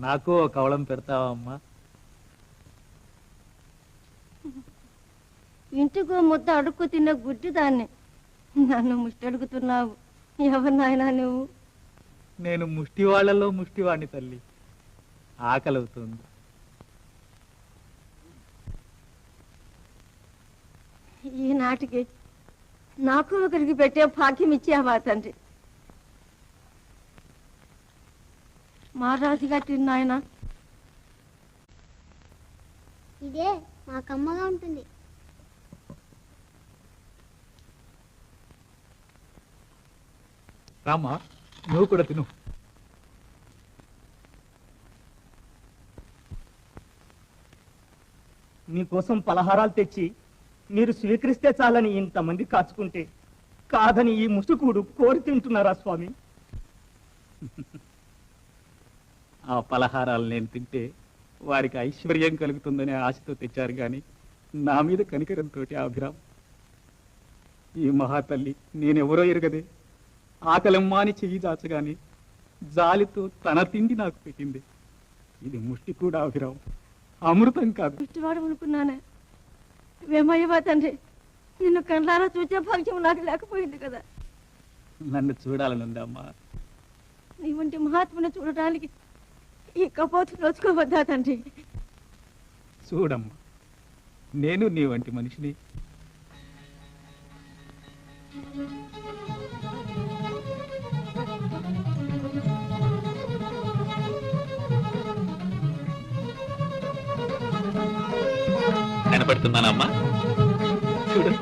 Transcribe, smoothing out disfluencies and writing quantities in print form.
నాకు ఒక కవళం పెడతావా అమ్మా? ఇంటికో ముద్ద అడుక్కు తిన్న గుడ్డి దాన్ని నన్ను ముష్టి అడుగుతున్నావు. ఎవరు నాయనా నువ్వు? నేను ముష్టి వాళ్ళలో ముష్టివాణ్ణి తల్లి. ఆకలవుతుంది. ఈనాటికి నాకు ఒకరికి పెట్టే భాగ్యం ఇచ్చావా తండ్రి? మహారాజు గట్టి నాయన. ఇదే మా కమ్మగా ఉంటుంది. రామా, నువ్వు కూడా తిను. మీకోసం పలహారాలు తెచ్చి మీరు స్వీకరిస్తే చాలని ఇంతమంది కాచుకుంటే కాదని ఈ ముసుకుడు కోరి తింటున్నారా స్వామి? ఆ పలహారాలు నేను తింటే వారికి ఐశ్వర్యం కలుగుతుందనే ఆశతో తెచ్చారు గాని నా మీద కనికరంతో అభిరామ్. ఈ మహాతల్లి నేనెవరో ఎరగదే ఆకలమ్మాని చెయ్యి దాచగాని జాలితో తన తిండి నాకు పెట్టింది. ఇది ముష్టి కూడా అభిరామ్, అమృతం కాదు. ముష్టివాడు అనుకున్నానే. వేమయ్యవా తండ్రి, నిన్ను కళ్ళారా చూసే భాగ్యం నాకు లేకపోయింది కదా. నన్ను చూడాలనుందమ్మా. నీ వంటి మహాత్ముని చూడటానికి ఈ కపోతు నోచుకోవద్దా తండ్రి? చూడమ్మా, నేను నీ వంటి మనిషిని. కనపడుతున్నానమ్మా, చూడు.